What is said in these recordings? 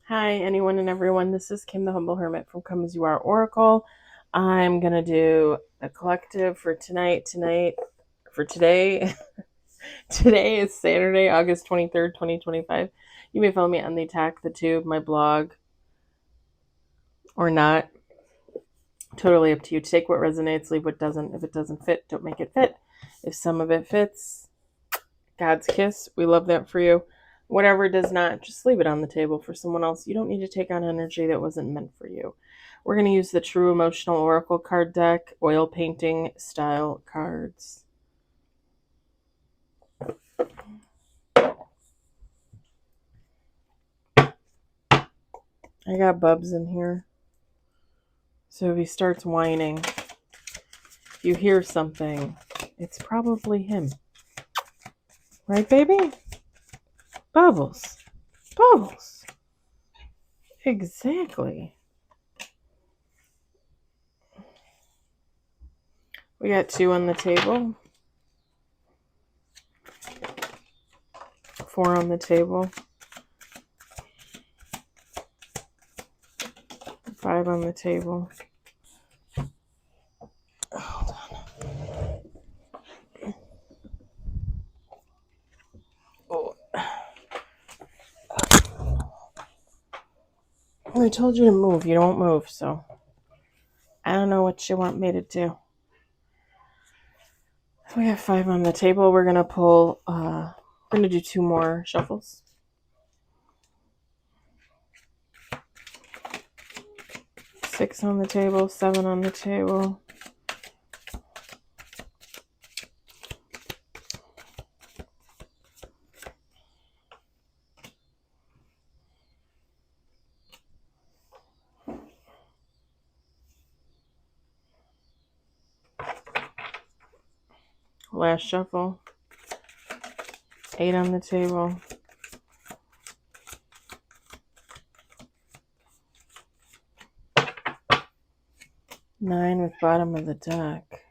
Hi, anyone and everyone. This is Kim, the Humble Hermit from Come As You Are Oracle. I'm going to do a collective for today. Today is Saturday, August 23rd, 2025. You may follow me on the Attack the Tube, my blog, or not. Totally up to you. Take what resonates, leave what doesn't. If it doesn't fit, don't make it fit. If some of it fits, God's kiss. We love that for you. Whatever does not, just leave it on the table for someone else. You don't need to take on energy that wasn't meant for you. We're going to use the True Emotional Oracle card deck, oil painting style cards. I got Bubs in here. So if he starts whining, if you hear something, it's probably him. Right, baby? Bubbles. Bubbles. Exactly. We got 2 on the table. 4 on the table. 5 on the table. Hold on. Oh. I told you to move. You don't move, so I don't know what you want me to do. We have 5 on the table. We're going to pull, we're going to do 2 more shuffles. 6 on the table, 7 on the table. Last shuffle. 8 on the table. 9 with bottom of the deck.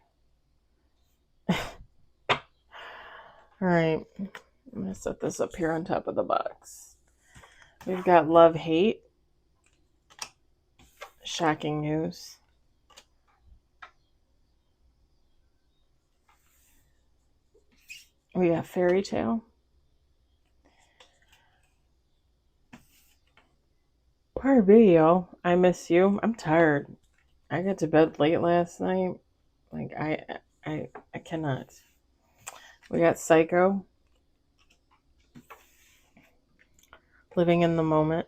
Alright, I'm going to set this up here on top of the box. We've got love, hate. Shocking news. We got fairy tale. Part of video. I miss you. I'm tired. I got to bed late last night. Like I cannot. We got psycho. Living in the moment.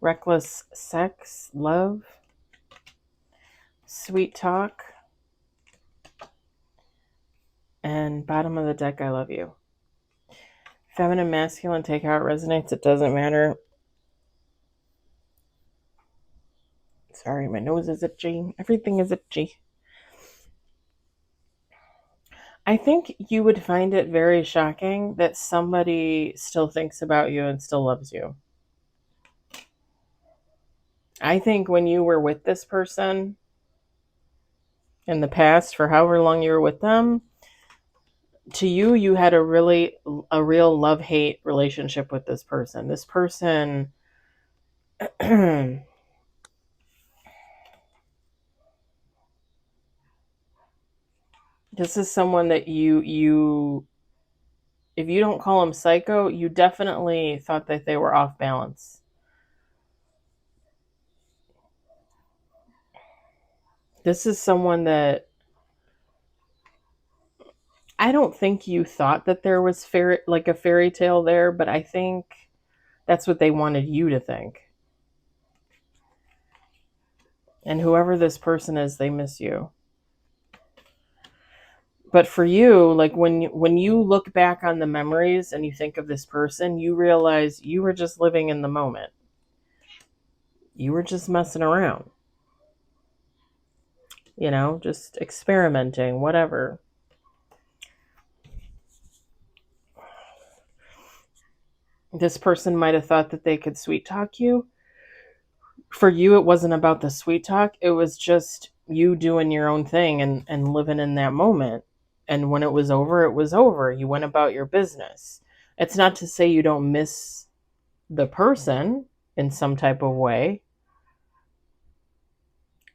Reckless sex, love. Sweet talk. And bottom of the deck, I love you. Feminine, masculine, take how it resonates. It doesn't matter. Sorry, my nose is itchy. Everything is itchy. I think you would find it very shocking that somebody still thinks about you and still loves you. I think when you were with this person in the past, for however long you were with them, to you, you had a real love-hate relationship with this person. This person this is someone that you if you don't call them psycho, you definitely thought that they were off balance. This is someone that I don't think you thought that there was a fairy tale there, but I think that's what they wanted you to think. And whoever this person is, they miss you. But for you, like when you look back on the memories and you think of this person, you realize you were just living in the moment. You were just messing around. You know, just experimenting, whatever. This person might have thought that they could sweet talk you. For you, it wasn't about the sweet talk. It was just you doing your own thing and living in that moment. And when it was over, it was over. You went about your business. It's not to say you don't miss the person in some type of way.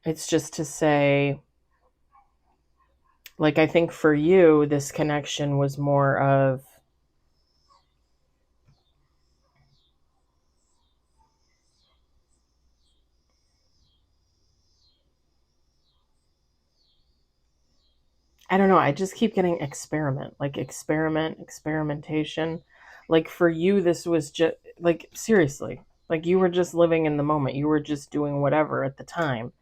It's just to say, like, I think for you, this connection was more of, I don't know, I just keep getting experimentation. Like for you, this was just, like, seriously, like you were just living in the moment. You were just doing whatever at the time,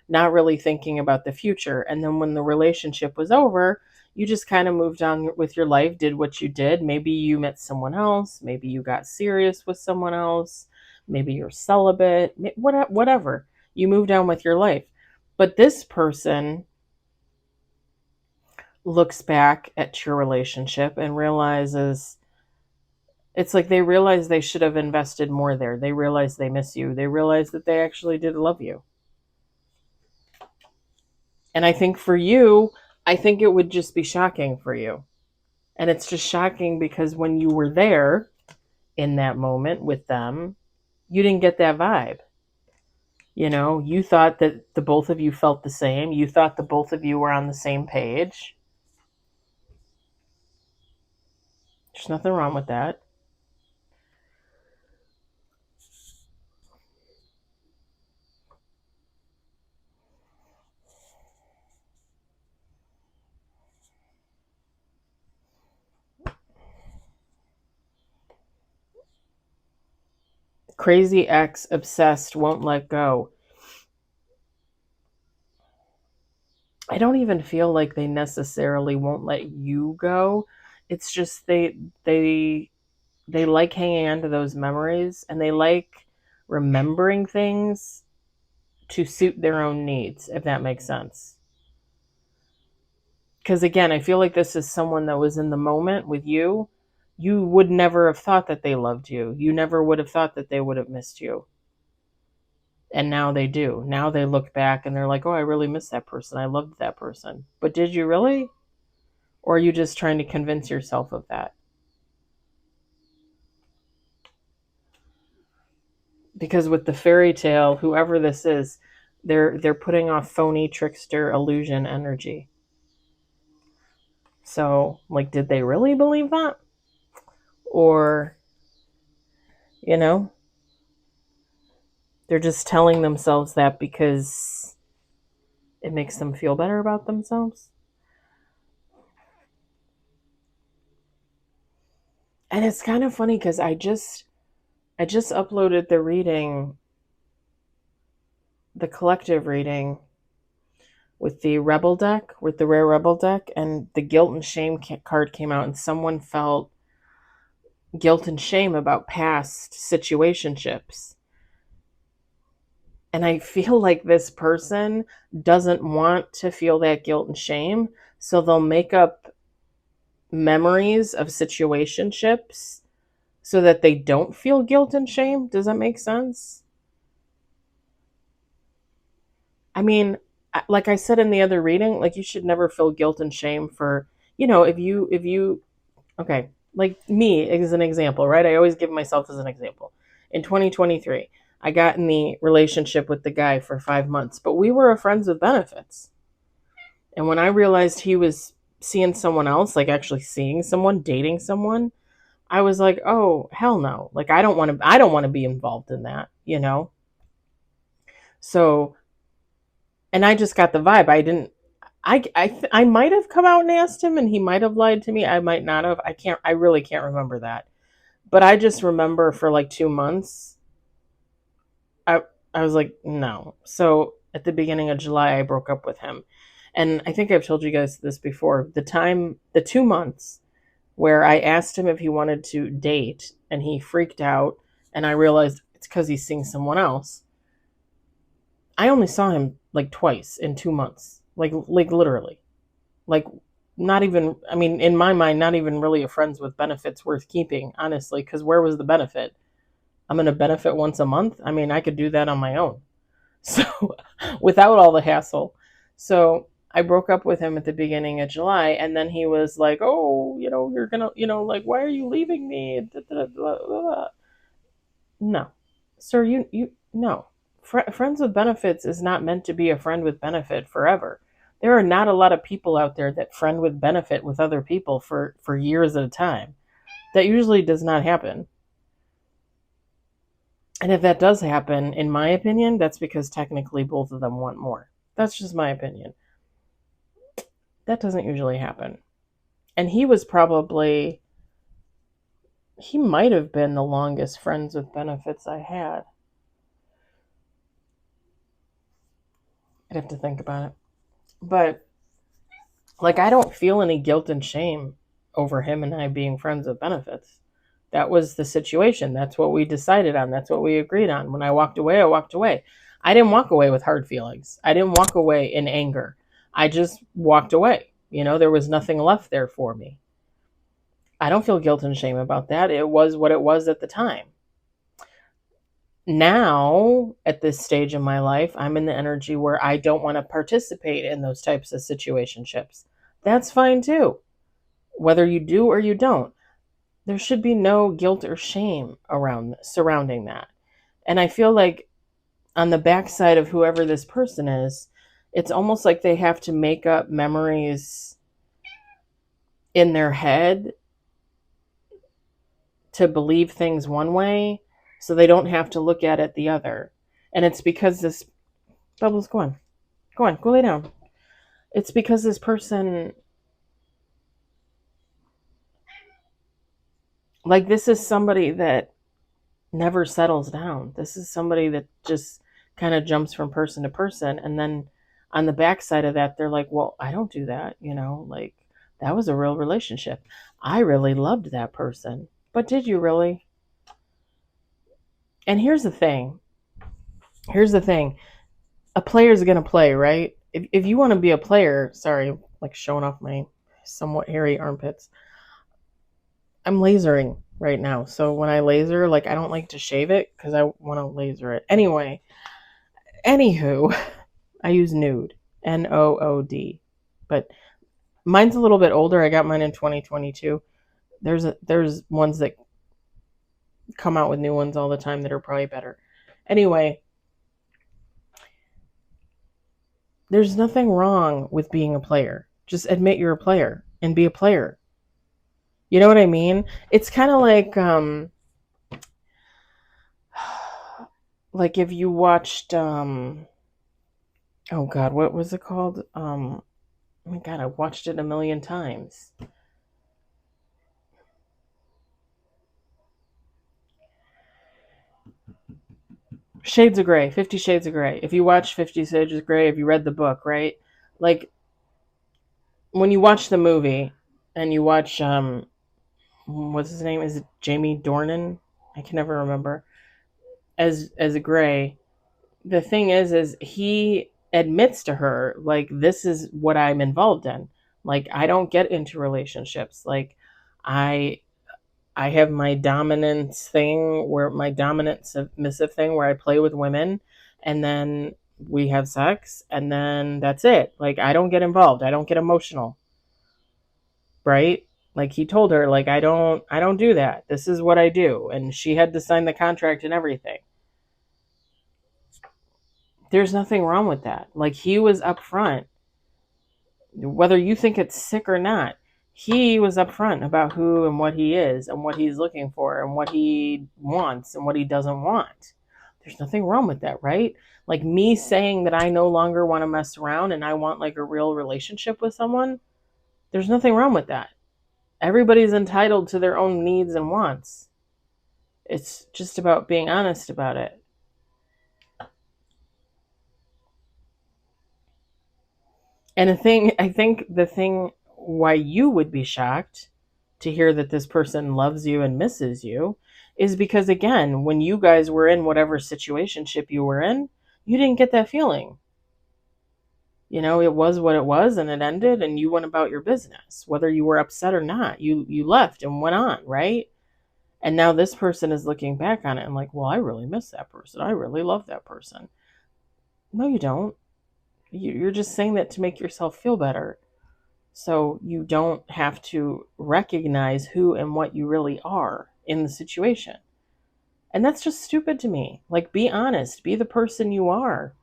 not really thinking about the future. And then when the relationship was over, you just kind of moved on with your life, did what you did. Maybe you met someone else. Maybe you got serious with someone else. Maybe you're celibate, whatever. You moved on with your life. But this person looks back at your relationship and realizes, it's like they realize they should have invested more there. They realize they miss you. They realize that they actually did love you. And I think for you, I think it would just be shocking for you. And it's just shocking because when you were there in that moment with them, you didn't get that vibe. You know, you thought that the both of you felt the same. You thought the both of you were on the same page. There's nothing wrong with that. Crazy ex, obsessed, won't let go. I don't even feel like they necessarily won't let you go. It's just they like hanging on to those memories, and they like remembering things to suit their own needs, if that makes sense. Because again, I feel like this is someone that was in the moment with you. You would never have thought that they loved you. You never would have thought that they would have missed you. And now they do. Now they look back and they're like, oh, I really miss that person. I loved that person. But did you really? Or are you just trying to convince yourself of that? Because with the fairy tale, whoever this is, they're putting off phony trickster illusion energy. So, like, did they really believe that? Or, you know, they're just telling themselves that because it makes them feel better about themselves? And it's kind of funny because I just uploaded the reading, the collective reading with the Rebel deck, with the Rare Rebel deck, and the guilt and shame card came out, and someone felt guilt and shame about past situationships. And I feel like this person doesn't want to feel that guilt and shame, so they'll make up memories of situationships so that they don't feel guilt and shame. Does that make sense? I mean, like I said in the other reading, like you should never feel guilt and shame for, if you okay, like me as an example, right? I always give myself as an example. In 2023, I got in the relationship with the guy for 5 months, but we were friends with benefits. And when I realized he was seeing someone else, like actually seeing someone, dating someone, I was like, "Oh, hell no. Like I don't want to be involved in that, you know?" So, and I just got the vibe. I might have come out and asked him and he might have lied to me. I might not have. I really can't remember that. But I just remember for like 2 months, I I was like, no. So at the beginning of July, I broke up with him, and I think I've told you guys this before. The 2 months where I asked him if he wanted to date, and he freaked out, and I realized it's because he's seeing someone else. I only saw him like twice in 2 months, like literally, like not even. I mean, in my mind, not even really a friends with benefits worth keeping, honestly. Because where was the benefit? I'm going to benefit once a month. I mean, I could do that on my own. So without all the hassle. So I broke up with him at the beginning of July, and then he was like, "Oh, you're gonna, like, why are you leaving me?" No. Sir, no. Friends with benefits is not meant to be a friend with benefit forever. There are not a lot of people out there that friend with benefit with other people for years at a time. That usually does not happen. And if that does happen, in my opinion, that's because technically both of them want more. That's just my opinion. That doesn't usually happen. And he might have been the longest friends with benefits I had. I'd have to think about it. But, like, I don't feel any guilt and shame over him and I being friends with benefits. That was the situation. That's what we decided on. That's what we agreed on. When I walked away, I walked away. I didn't walk away with hard feelings. I didn't walk away in anger. I just walked away. There was nothing left there for me. I don't feel guilt and shame about that. It was what it was at the time. Now, at this stage in my life, I'm in the energy where I don't want to participate in those types of situationships. That's fine too. Whether you do or you don't, there should be no guilt or shame surrounding that. And I feel like on the backside of whoever this person is, it's almost like they have to make up memories in their head to believe things one way so they don't have to look at it the other. And it's because this... Bubbles, go on. Go lay down. It's because this person... Like, this is somebody that never settles down. This is somebody that just kind of jumps from person to person. And then on the backside of that, they're like, well, I don't do that. Like, that was a real relationship. I really loved that person. But did you really? And here's the thing. A player's going to play, right? If you want to be a player, sorry, like showing off my somewhat hairy armpits. I'm lasering right now. So when I laser, like, I don't like to shave it because I want to laser it. Anyway, anywho, I use Nude, Nood. But mine's a little bit older. I got mine in 2022. There's ones that come out with new ones all the time that are probably better. Anyway, there's nothing wrong with being a player. Just admit you're a player and be a player. You know what I mean? It's kind of like if you watched oh god, what was it called? Oh my god, I watched it a million times. Shades of Grey, 50 Shades of Grey. If you watch 50 Shades of Grey, if you read the book, right? Like, when you watch the movie and you watch what's his name? Is it Jamie Dornan? I can never remember. As a Grey, the thing is he admits to her, like, this is what I'm involved in. Like, I don't get into relationships. Like, I have my dominant submissive thing where I play with women and then we have sex and then that's it. Like, I don't get involved. I don't get emotional. Right? Like, he told her, like, I don't do that. This is what I do. And she had to sign the contract and everything. There's nothing wrong with that. Like, he was upfront. Whether you think it's sick or not, he was upfront about who and what he is and what he's looking for and what he wants and what he doesn't want. There's nothing wrong with that, right? Like, me saying that I no longer want to mess around and I want, like, a real relationship with someone, there's nothing wrong with that. Everybody's entitled to their own needs and wants. It's just about being honest about it. And I think the thing why you would be shocked to hear that this person loves you and misses you is because, again, when you guys were in whatever situationship you were in, you didn't get that feeling. It was what it was and it ended and you went about your business. Whether you were upset or not, you left and went on, right? And now this person is looking back on it and like, well, I really miss that person. I really love that person. No, you don't. You're just saying that to make yourself feel better. So you don't have to recognize who and what you really are in the situation. And that's just stupid to me. Like, be honest, be the person you are.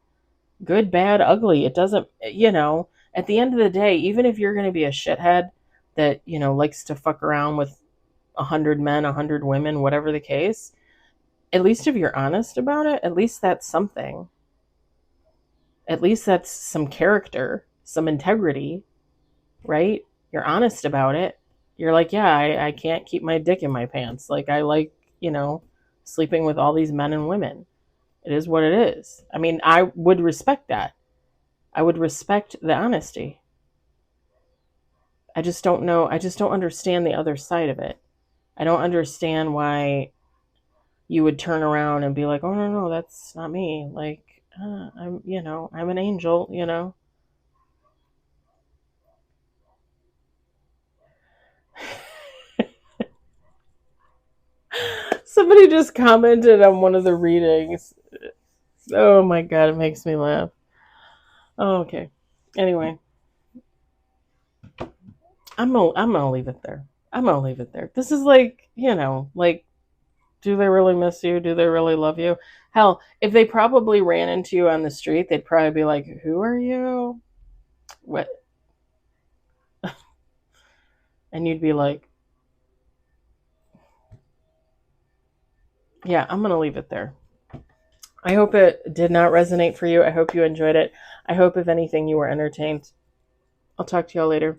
Good, bad, ugly. It doesn't, at the end of the day, even if you're going to be a shithead that, likes to fuck around with 100 men, 100 women, whatever the case, at least if you're honest about it, at least that's something. At least that's some character, some integrity, right? You're honest about it. You're like, yeah, I can't keep my dick in my pants. Like, I like, sleeping with all these men and women. It is what it is. I mean, I would respect that. I would respect the honesty. I just don't know. I just don't understand the other side of it. I don't understand why you would turn around and be like, oh, no, that's not me. Like, I'm an angel. Somebody just commented on one of the readings. Oh my God, it makes me laugh. Oh, okay. Anyway, I'm gonna leave it there. I'm gonna leave it there. This is like, like, do they really miss you? Do they really love you? Hell, if they probably ran into you on the street, they'd probably be like, who are you? What? And you'd be like, yeah, I'm gonna leave it there. I hope it did not resonate for you. I hope you enjoyed it. I hope, if anything, you were entertained. I'll talk to y'all later.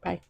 Bye.